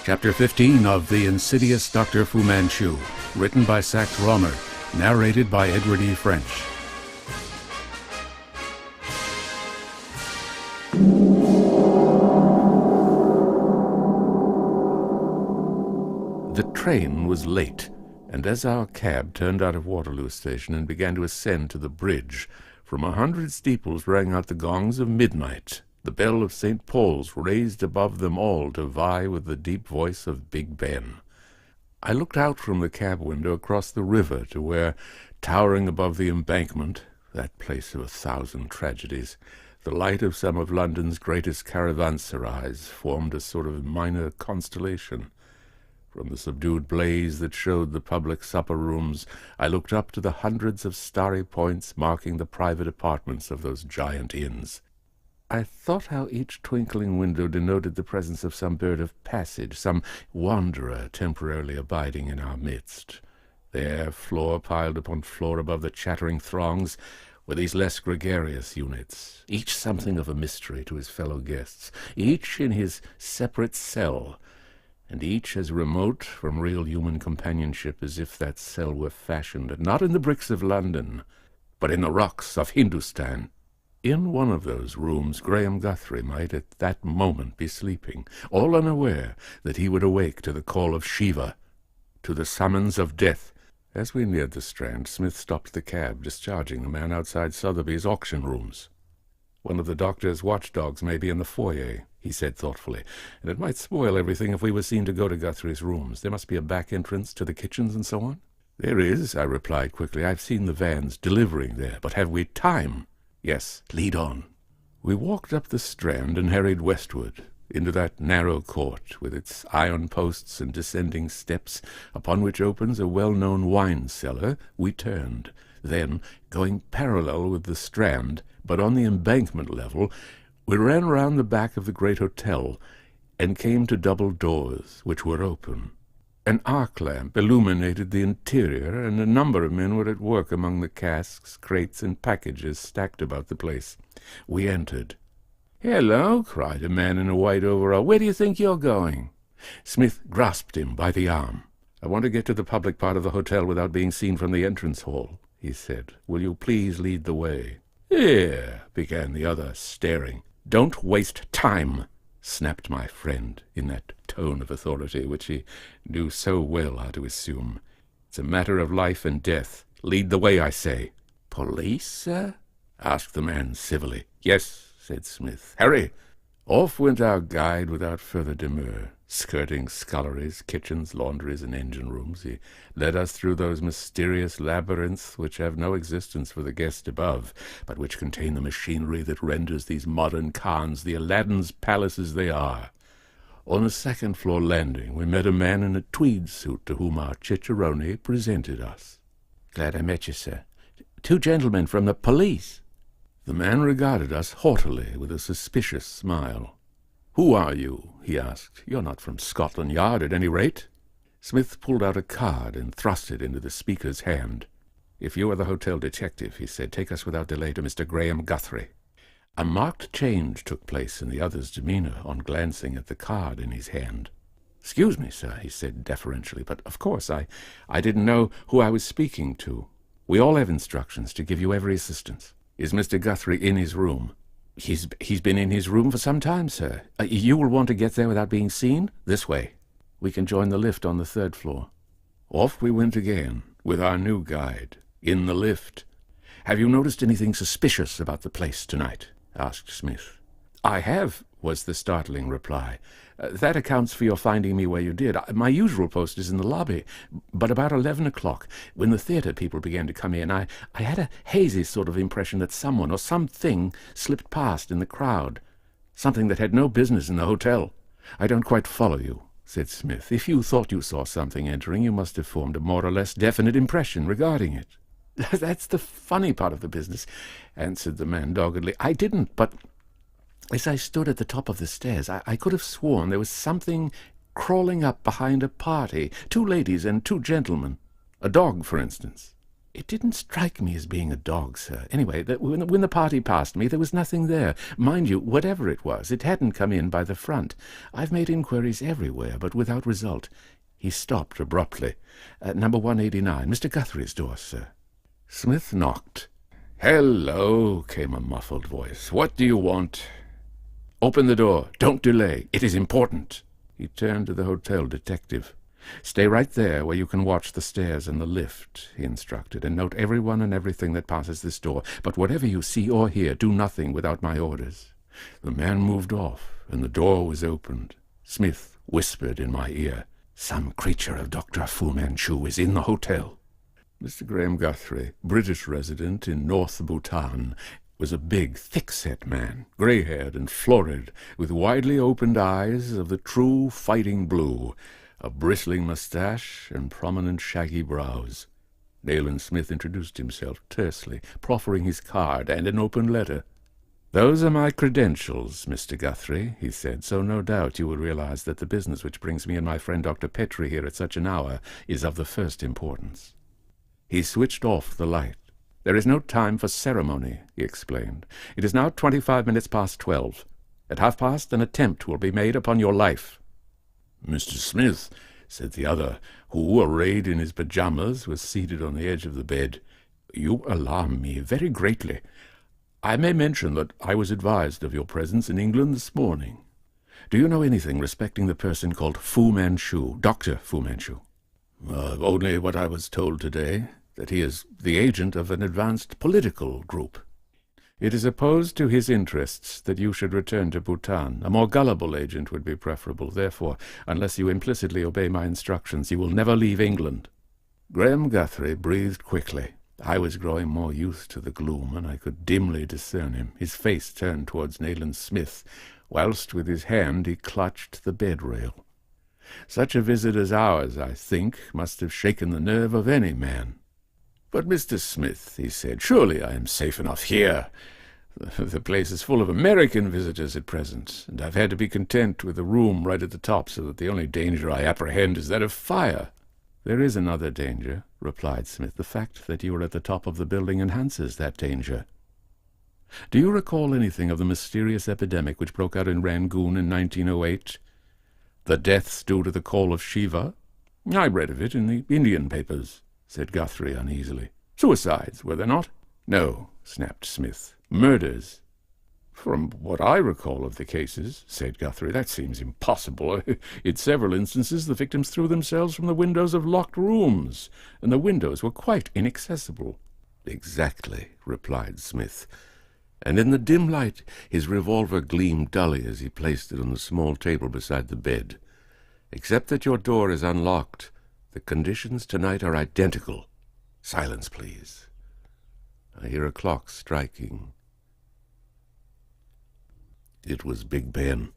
Chapter 15 of The Insidious Dr. Fu Manchu, written by Sax Rohmer, narrated by Edward E. French. The train was late, and as our cab turned out of Waterloo Station and began to ascend to the bridge, from 100 steeples rang out the gongs of midnight. The bell of St. Paul's raised above them all to vie with the deep voice of Big Ben. I looked out from the cab window across the river to where, towering above the embankment, that place of 1,000 tragedies, the light of some of London's greatest caravanserais formed a sort of minor constellation. From the subdued blaze that showed the public supper rooms, I looked up to the hundreds of starry points marking the private apartments of those giant inns. I thought how each twinkling window denoted the presence of some bird of passage, some wanderer temporarily abiding in our midst. There, floor piled upon floor above the chattering throngs, were these less gregarious units, each something of a mystery to his fellow guests, each in his separate cell, and each as remote from real human companionship as if that cell were fashioned not in the bricks of London, but in the rocks of Hindustan. In one of those rooms Graham Guthrie might at that moment be sleeping, all unaware that he would awake to the call of Shiva, to the summons of death. As we neared the Strand, Smith stopped the cab, discharging the man outside Sotheby's auction rooms. "One of the doctor's watchdogs may be in the foyer," he said thoughtfully, "and it might spoil everything if we were seen to go to Guthrie's rooms. There must be a back entrance to the kitchens and so on." "There is," I replied quickly. "I've seen the vans delivering there, but have we time?" "Yes, lead on." We walked up the Strand and hurried westward, into that narrow court, with its iron posts and descending steps, upon which opens a well-known wine-cellar. We turned. Then, going parallel with the Strand, but on the embankment level, we ran round the back of the great hotel, and came to double doors, which were open. An arc lamp illuminated the interior, and a number of men were at work among the casks, crates, and packages stacked about the place. We entered. "Hello!" cried a man in a white overall. "Where do you think you're going?" Smith grasped him by the arm. "I want to get to the public part of the hotel without being seen from the entrance hall," he said. "Will you please lead the way?" "Here," began the other, staring. "Don't waste time," snapped my friend, in that tone of authority which he knew so well how to assume. "It's a matter of life and death. Lead the way, I say." "Police, sir?" asked the man civilly. "Yes," said Smith. "Hurry!" Off went our guide without further demur. Skirting sculleries, kitchens, laundries, and engine-rooms, he led us through those mysterious labyrinths which have no existence for the guest above, but which contain the machinery that renders these modern khans the Aladdin's palaces they are. On the second-floor landing we met a man in a tweed suit to whom our cicerone presented us. "Glad I met you, sir. 2 gentlemen from the police." The man regarded us haughtily with a suspicious smile. "Who are you?" he asked. "You're not from Scotland Yard, at any rate." Smith pulled out a card and thrust it into the speaker's hand. "If you are the hotel detective," he said, "take us without delay to Mr. Graham Guthrie." A marked change took place in the other's demeanour on glancing at the card in his hand. "Excuse me, sir," he said deferentially, "but of course I didn't know who I was speaking to. We all have instructions to give you every assistance. Is Mr. Guthrie in his room?" He's been in his room for some time, sir. You will want to get there without being seen? This way. We can join the lift on the 3rd floor." Off we went again, with our new guide, in the lift. "Have you noticed anything suspicious about the place tonight?" asked Smith. "I have," was the startling reply. "That accounts for your finding me where you did. My usual post is in the lobby, but about 11 o'clock, when the theatre people began to come in, I had a hazy sort of impression that someone or something slipped past in the crowd, something that had no business in the hotel." "I don't quite follow you," said Smith. "If you thought you saw something entering, you must have formed a more or less definite impression regarding it." "That's the funny part of the business," answered the man doggedly. "I didn't, but as I stood at the top of the stairs, I could have sworn there was something crawling up behind a party, 2 ladies and 2 gentlemen. A dog, for instance." It didn't strike me as being a dog, sir. Anyway, when the party passed me, there was nothing there. Mind you, whatever it was, it hadn't come in by the front. I've made inquiries everywhere, but without result. He stopped abruptly. Number 189, Mr. Guthrie's door, sir. Smith knocked. "Hello," came a muffled voice. "What do you want?" "Open the door. Don't delay. It is important." He turned to the hotel detective. "Stay right there where you can watch the stairs and the lift," he instructed, "and note everyone and everything that passes this door. But whatever you see or hear, do nothing without my orders." The man moved off, and the door was opened. Smith whispered in my ear, "Some creature of Dr. Fu Manchu is in the hotel." Mr. Graham Guthrie, British resident in North Bhutan, was a big, thick-set man, grey-haired and florid, with widely opened eyes of the true fighting blue, a bristling moustache and prominent shaggy brows. Nayland Smith introduced himself tersely, proffering his card and an open letter. "Those are my credentials, Mr. Guthrie," he said, "so no doubt you will realize that the business which brings me and my friend Dr. Petrie here at such an hour is of the first importance." He switched off the light. "There is no time for ceremony," he explained. "It is now 25 minutes past 12. At 12:30 an attempt will be made upon your life." "Mr. Smith," said the other, who, arrayed in his pajamas, was seated on the edge of the bed, "you alarm me very greatly. I may mention that I was advised of your presence in England this morning. Do you know anything respecting the person called Fu Manchu, Dr. Fu Manchu?" "Only what I was told today, that he is the agent of an advanced political group." "It is opposed to his interests that you should return to Bhutan. A more gullible agent would be preferable. Therefore, unless you implicitly obey my instructions, you will never leave England." Graham Guthrie breathed quickly. I was growing more used to the gloom, and I could dimly discern him, his face turned towards Nayland Smith, whilst with his hand he clutched the bed-rail. Such a visit as ours, I think, must have shaken the nerve of any man. "But, Mr. Smith," he said, "surely I am safe enough here. The place is full of American visitors at present, and I've had to be content with a room right at the top, so that the only danger I apprehend is that of fire." "There is another danger," replied Smith. "The fact that you are at the top of the building enhances that danger. Do you recall anything of the mysterious epidemic which broke out in Rangoon in 1908? The deaths due to the call of Shiva? I read of it in the Indian papers," said Guthrie uneasily. "Suicides, were there not?" "No," snapped Smith. "Murders." "From what I recall of the cases," said Guthrie, "that seems impossible. In several instances the victims threw themselves from the windows of locked rooms, and the windows were quite inaccessible." "Exactly," replied Smith, and in the dim light his revolver gleamed dully as he placed it on the small table beside the bed. "Except that your door is unlocked, the conditions tonight are identical. Silence, please. I hear a clock striking." It was Big Ben.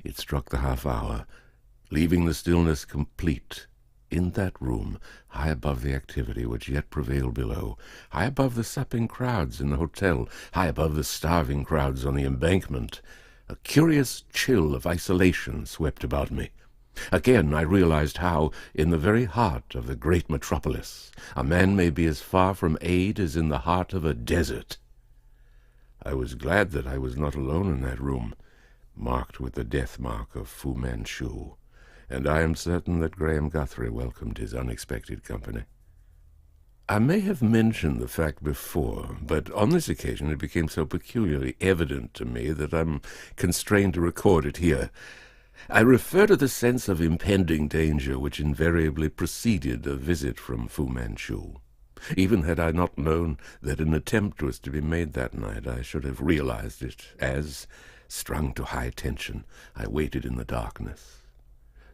It struck the half-hour, leaving the stillness complete. In that room, high above the activity which yet prevailed below, high above the supping crowds in the hotel, high above the starving crowds on the embankment, a curious chill of isolation swept about me. Again I realized how, in the very heart of the great metropolis, a man may be as far from aid as in the heart of a desert. I was glad that I was not alone in that room, marked with the death mark of Fu Manchu, and I am certain that Graham Guthrie welcomed his unexpected company. I may have mentioned the fact before, but on this occasion it became so peculiarly evident to me that I'm constrained to record it here. I refer to the sense of impending danger which invariably preceded a visit from Fu Manchu. Even had I not known that an attempt was to be made that night, I should have realized it as, strung to high tension, I waited in the darkness.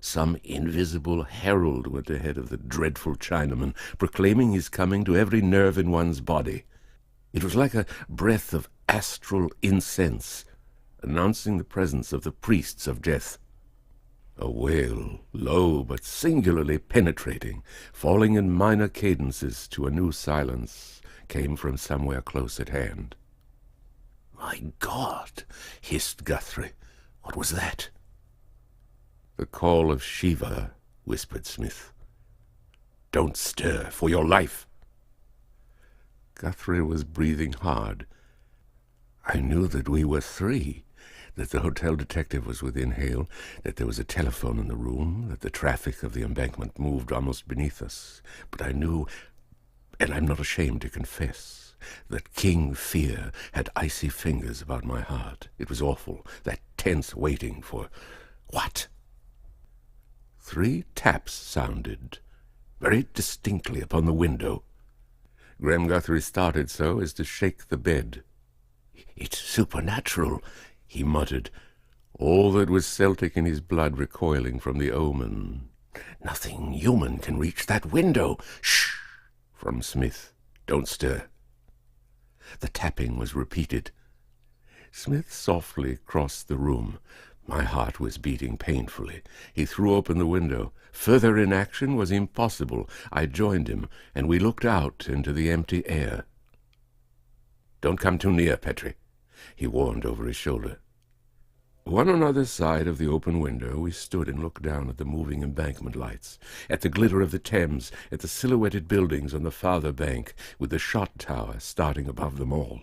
Some invisible herald went ahead of the dreadful Chinaman, proclaiming his coming to every nerve in one's body. It was like a breath of astral incense, announcing the presence of the priests of death. A wail, low but singularly penetrating, falling in minor cadences to a new silence, came from somewhere close at hand. "My God!" hissed Guthrie. "What was that?" "The call of Shiva," whispered Smith. "Don't stir for your life." Guthrie was breathing hard. I knew that we were three, that the hotel detective was within hail, that there was a telephone in the room, that the traffic of the embankment moved almost beneath us. But I knew, and I'm not ashamed to confess, that King Fear had icy fingers about my heart. It was awful, that tense waiting for... What? 3 taps sounded, very distinctly upon the window. Graham Guthrie started so as to shake the bed. "It's supernatural," he muttered, all that was Celtic in his blood recoiling from the omen. "Nothing human can reach that window." "Shh!" from Smith. "Don't stir." The tapping was repeated. Smith softly crossed the room. My heart was beating painfully. He threw open the window. Further inaction was impossible. I joined him, and we looked out into the empty air. "Don't come too near, Petrie," he warned over his shoulder. One on either side of the open window, we stood and looked down at the moving embankment lights, at the glitter of the Thames, at the silhouetted buildings on the farther bank, with the shot tower starting above them all.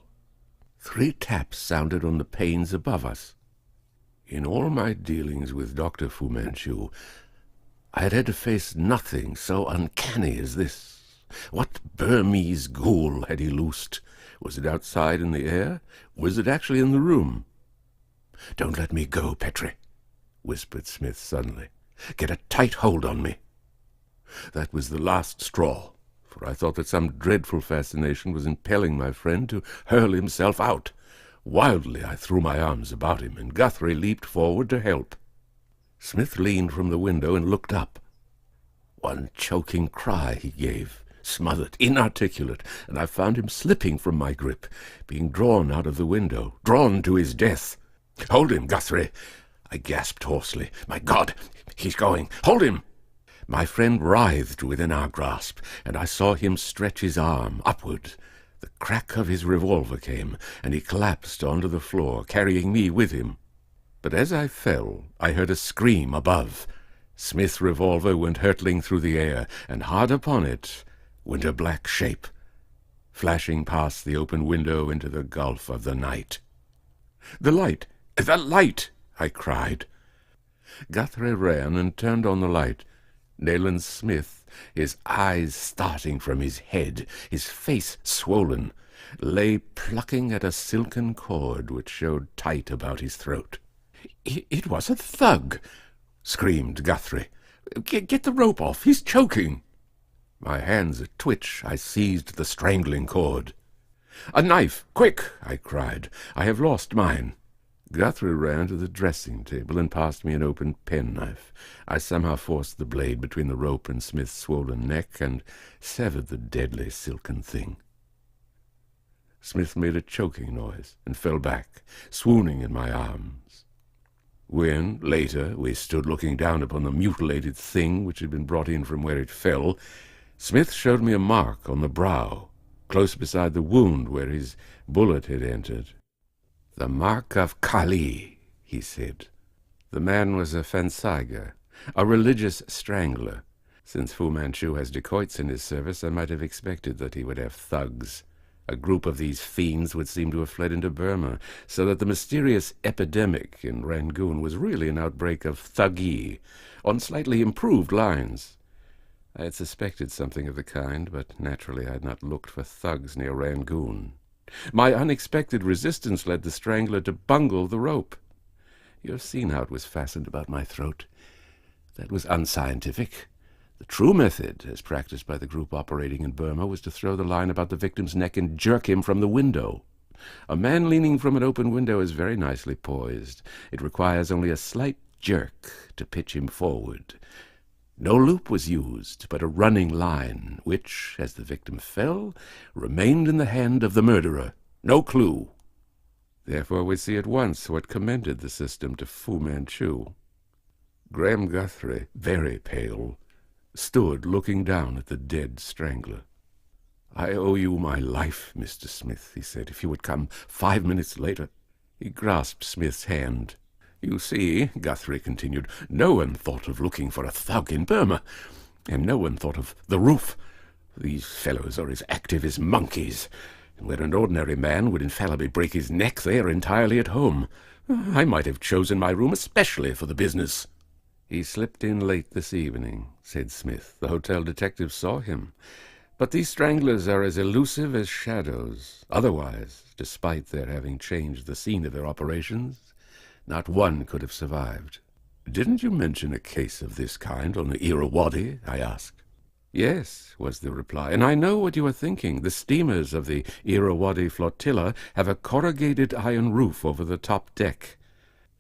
3 taps sounded on the panes above us. In all my dealings with Dr. Fu Manchu, I had had to face nothing so uncanny as this. What Burmese ghoul had he loosed? Was it outside in the air? Was it actually in the room? "Don't let me go, Petrie," whispered Smith suddenly. "Get a tight hold on me." That was the last straw, for I thought that some dreadful fascination was impelling my friend to hurl himself out. Wildly I threw my arms about him, and Guthrie leaped forward to help. Smith leaned from the window and looked up. One choking cry he gave, smothered, inarticulate, and I found him slipping from my grip, being drawn out of the window, drawn to his death. "Hold him, Guthrie!" I gasped hoarsely. "My God, he's going! Hold him!" My friend writhed within our grasp, and I saw him stretch his arm upward. The crack of his revolver came, and he collapsed onto the floor, carrying me with him. But as I fell, I heard a scream above. Smith's revolver went hurtling through the air, and hard upon it went a black shape, flashing past the open window into the gulf of the night. "The light! The light!" I cried. Guthrie ran and turned on the light. Nayland Smith, his eyes starting from his head, his face swollen, lay plucking at a silken cord which showed tight about his throat. "It was a thug!" screamed Guthrie. Get the rope off! He's choking!" My hands a twitch, I seized the strangling cord. "A knife! Quick!" I cried. "I have lost mine." Guthrie ran to the dressing-table and passed me an open penknife. I somehow forced the blade between the rope and Smith's swollen neck and severed the deadly silken thing. Smith made a choking noise and fell back, swooning in my arms. When, later, we stood looking down upon the mutilated thing which had been brought in from where it fell, Smith showed me a mark on the brow, close beside the wound where his bullet had entered. "The mark of Kali," he said. The man was a Fensaiga, a religious strangler. Since Fu Manchu has dacoits in his service, I might have expected that he would have thugs. A group of these fiends would seem to have fled into Burma, so that the mysterious epidemic in Rangoon was really an outbreak of thuggee, on slightly improved lines. I had suspected something of the kind, but naturally I had not looked for thugs near Rangoon. My unexpected resistance led the strangler to bungle the rope. You have seen how it was fastened about my throat. That was unscientific. The true method, as practiced by the group operating in Burma, was to throw the line about the victim's neck and jerk him from the window. A man leaning from an open window is very nicely poised. It requires only a slight jerk to pitch him forward. No loop was used, but a running line, which, as the victim fell, remained in the hand of the murderer. No clue. Therefore we see at once what commended the system to Fu Manchu. Graham Guthrie, very pale, stood looking down at the dead strangler. "I owe you my life, Mr. Smith," he said. "If you would come 5 minutes later—" He grasped Smith's hand. "You see," Guthrie continued, "no one thought of looking for a thug in Burma, and no one thought of the roof. These fellows are as active as monkeys, and where an ordinary man would infallibly break his neck, they are entirely at home. I might have chosen my room especially for the business." "He slipped in late this evening," said Smith. "The hotel detective saw him. But these stranglers are as elusive as shadows. Otherwise, despite their having changed the scene of their operations, not one could have survived." "Didn't you mention a case of this kind on the Irrawaddy?" I asked. "Yes," was the reply, "and I know what you are thinking. The steamers of the Irrawaddy flotilla have a corrugated iron roof over the top deck.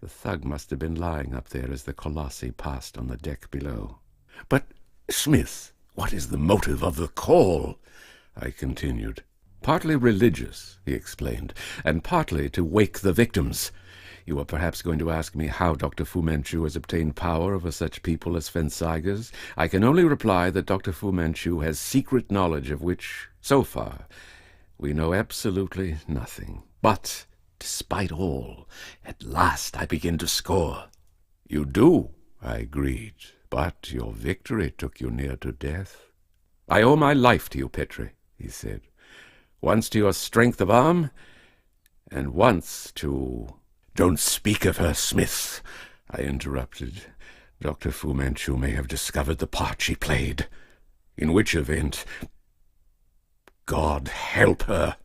The thug must have been lying up there as the colossi passed on the deck below." "But, Smith, what is the motive of the call?" I continued. "Partly religious," he explained, "and partly to wake the victims. You are perhaps going to ask me how Dr. Fu Manchu has obtained power over such people as Fensaigers. I can only reply that Dr. Fu Manchu has secret knowledge of which, so far, we know absolutely nothing. But, despite all, at last I begin to score." "You do," I agreed, "but your victory took you near to death." "I owe my life to you, Petrie," he said. "Once to your strength of arm, and once to—" "Don't speak of her, Smith," I interrupted. "Dr. Fu Manchu may have discovered the part she played. In which event, God help her."